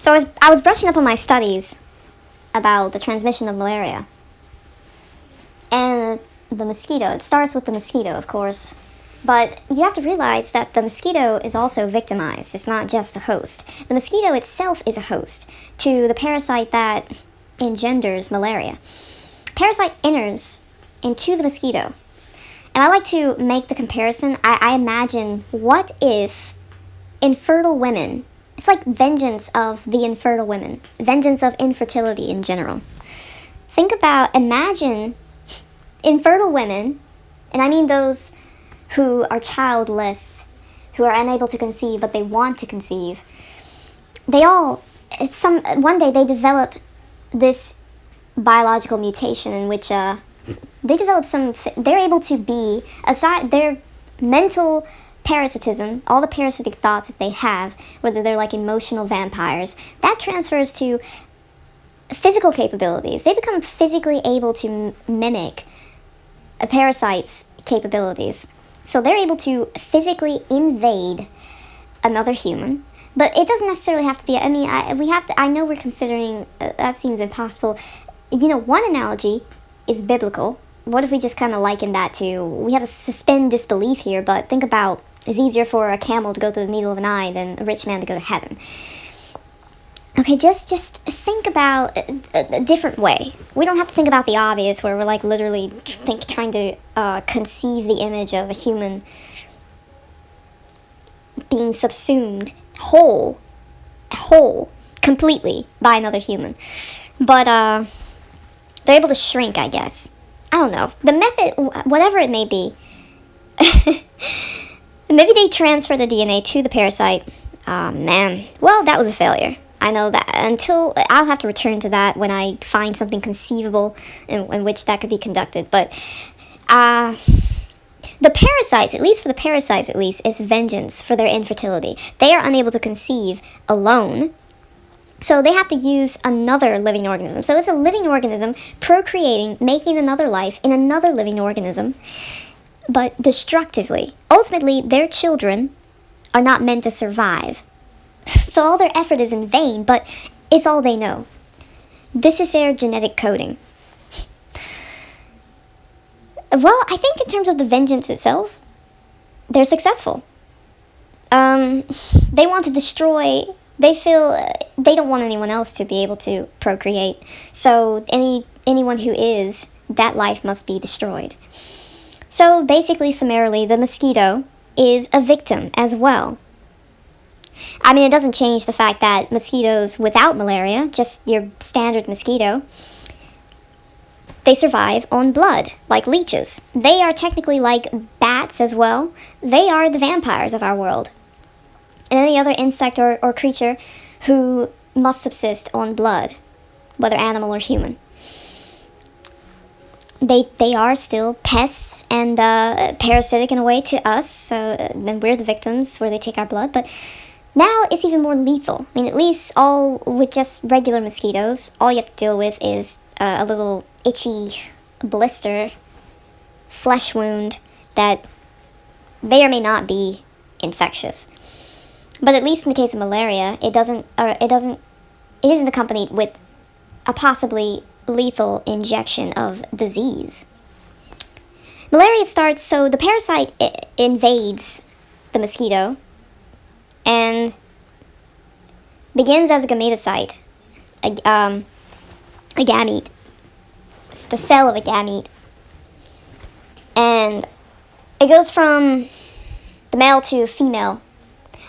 So I was brushing up on my studies about the transmission of malaria. And the mosquito, it starts with the mosquito, of course. But you have to realize that the mosquito is also victimized. It's not just a host. The mosquito itself is a host to the parasite that engenders malaria. Parasite enters into the mosquito. And I like to make the comparison. I imagine, what if infertile women, it's like vengeance of the infertile women, vengeance of infertility in general. Imagine infertile women, and I mean those who are childless, who are unable to conceive, but they want to conceive. One day they develop this biological mutation in which they're able to be, aside their mental parasitism, all the parasitic thoughts that they have, whether they're like emotional vampires, that transfers to physical capabilities. They become physically able to mimic a parasite's capabilities. So they're able to physically invade another human. But it doesn't necessarily have to be, I know we're considering, that seems impossible. One analogy is biblical. What if we just kind of liken that to, we have to suspend disbelief here, but think about, it's easier for a camel to go through the needle of an eye than a rich man to go to heaven. Okay, just think about a different way. We don't have to think about the obvious, where we're like literally trying to conceive the image of a human being subsumed whole, completely by another human. But they're able to shrink, I guess. I don't know. The method, whatever it may be, maybe they transfer the DNA to the parasite. Man. Well, that was a failure. I know that. I'll have to return to that when I find something conceivable in which that could be conducted. But the parasites, at least for the parasites at least, is vengeance for their infertility. They are unable to conceive alone, so they have to use another living organism. So it's a living organism procreating, making another life in another living organism, but destructively. Ultimately, their children are not meant to survive. So all their effort is in vain, but it's all they know. This is their genetic coding. Well, I think in terms of the vengeance itself, they're successful. They want to destroy, they feel they don't want anyone else to be able to procreate. So anyone who is, that life must be destroyed. So basically, summarily, the mosquito is a victim as well. I mean, it doesn't change the fact that mosquitoes without malaria, just your standard mosquito, they survive on blood, like leeches. They are technically like bats as well. They are the vampires of our world. And any other insect or creature who must subsist on blood, whether animal or human. They are still pests and parasitic in a way to us, so then we're the victims where they take our blood, but now it's even more lethal. I mean, at least all with just regular mosquitoes, all you have to deal with is a little itchy blister, flesh wound that may or may not be infectious. But at least in the case of malaria, it isn't accompanied with a possibly lethal injection of disease. Malaria starts, so the parasite invades the mosquito and begins as a gametocyte, a gamete. It's the cell of a gamete. And it goes from the male to female,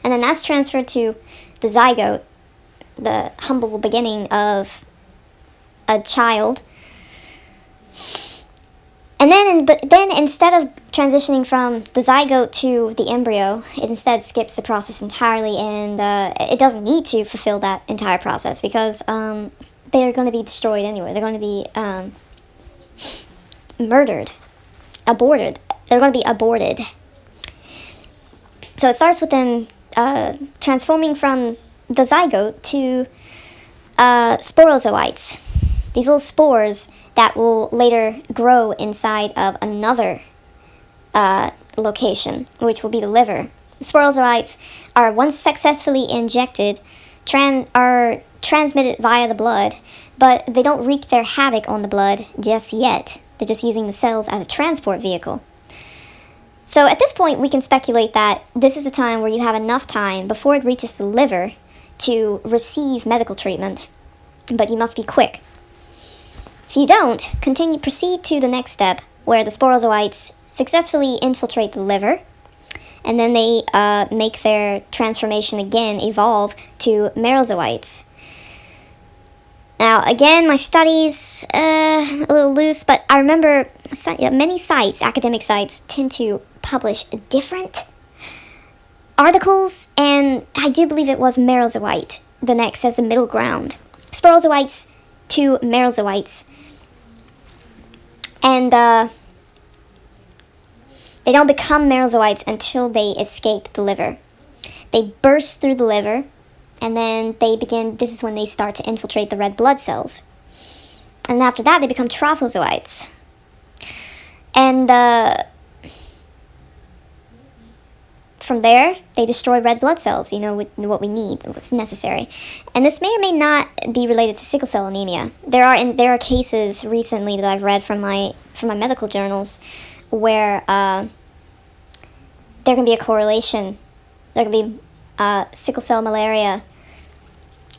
and then that's transferred to the zygote, the humble beginning of a child. And then instead of transitioning from the zygote to the embryo, it instead skips the process entirely, and it doesn't need to fulfill that entire process because they're going to be destroyed anyway. They're going to be murdered, aborted. They're going to be aborted. So it starts with them transforming from the zygote to sporozoites. These little spores that will later grow inside of another location, which will be the liver. Sporozoites are once successfully injected are transmitted via the blood, but they don't wreak their havoc on the blood just yet. They're just using the cells as a transport vehicle. So at this point, we can speculate that this is a time where you have enough time before it reaches the liver to receive medical treatment, but you must be quick. If you don't, proceed to the next step, where the sporozoites successfully infiltrate the liver, and then they make their transformation again, evolve to merozoites. Now, again, my studies, a little loose, but I remember many sites, academic sites, tend to publish different articles, and I do believe it was merozoite, the next as a middle ground. Sporozoites to merozoites. And they don't become merozoites until they escape the liver. They burst through the liver, and then this is when they start to infiltrate the red blood cells. And after that, they become trophozoites. And from there, they destroy red blood cells, what we need, what's necessary. And this may or may not be related to sickle cell anemia. There are cases recently that I've read from my medical journals where there can be a correlation. There can be sickle cell malaria.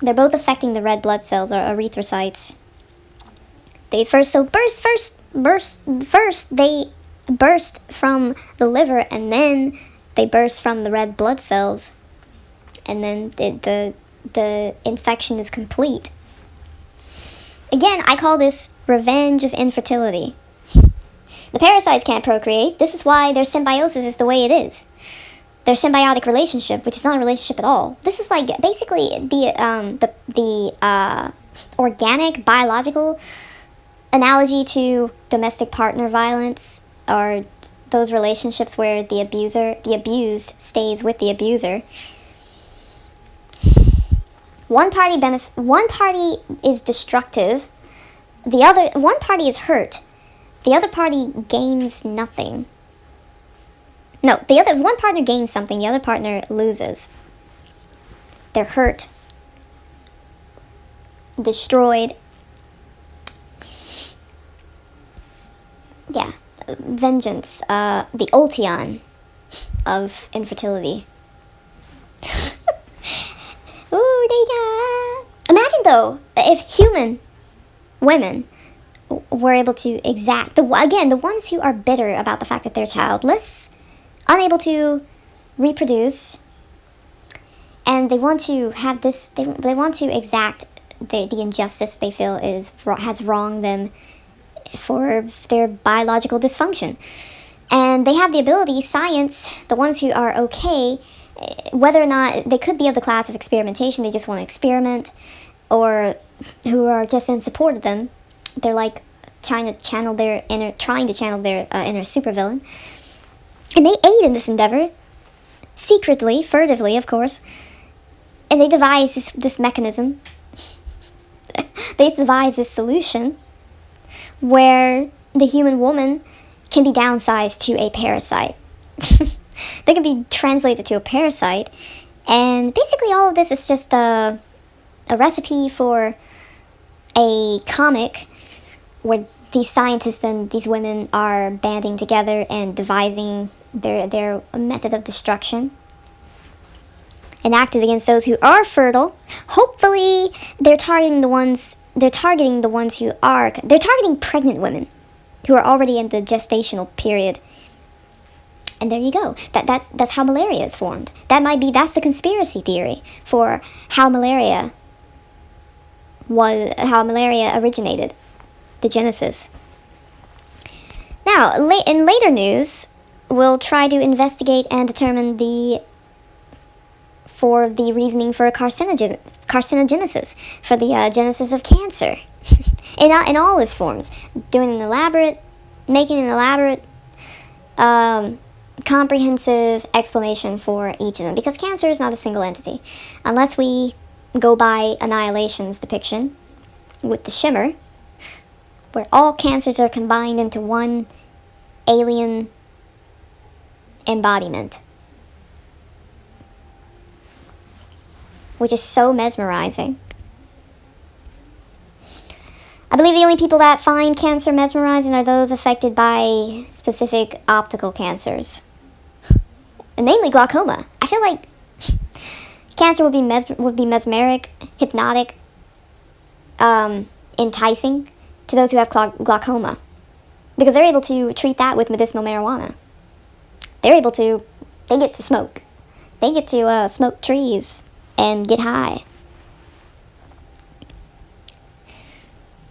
They're both affecting the red blood cells, or erythrocytes. They burst from the liver, and then they burst from the red blood cells, and then the infection is complete. Again, I call this revenge of infertility. The parasites can't procreate. This is why their symbiosis is the way it is. Their symbiotic relationship, which is not a relationship at all. This is like basically the organic, biological analogy to domestic partner violence, or those relationships where the abused stays with the abuser. One party is destructive. One party is hurt. The other party gains nothing. No, one partner gains something, the other partner loses. They're hurt, destroyed. Yeah, vengeance, the ultion of infertility. Ooh, imagine though, if human women were able to exact, the ones who are bitter about the fact that they're childless, unable to reproduce, and they want to have this, they want to exact the injustice they feel has wronged them for their biological dysfunction. And they have the ability, science, the ones who are okay, whether or not they could be of the class of experimentation, they just want to experiment, or who are just in support of them. They're like trying to channel their inner supervillain. And they aid in this endeavor, secretly, furtively, of course. And they devise this mechanism. They devise this solution where the human woman can be downsized to a parasite. They can be translated to a parasite. And basically all of this is just a recipe for a comic where these scientists and these women are banding together and devising their method of destruction, enacted against those who are fertile. Hopefully they're targeting pregnant women who are already in the gestational period. And there you go. That's how malaria is formed. That's the conspiracy theory for how malaria originated, the genesis. Now, in later news, we'll try to investigate and determine the reasoning for carcinogenesis, for the genesis of cancer, in all its forms, making an elaborate, comprehensive explanation for each of them, because cancer is not a single entity, unless we go by Annihilation's depiction with the shimmer, where all cancers are combined into one alien embodiment. which is so mesmerizing. I believe the only people that find cancer mesmerizing are those affected by specific optical cancers, and mainly glaucoma. I feel like cancer would be mesmeric, hypnotic, enticing to those who have glaucoma, because they're able to treat that with medicinal marijuana. They get to smoke. They get to smoke trees and get high.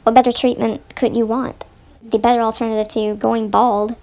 What better treatment could you want? The better alternative to going bald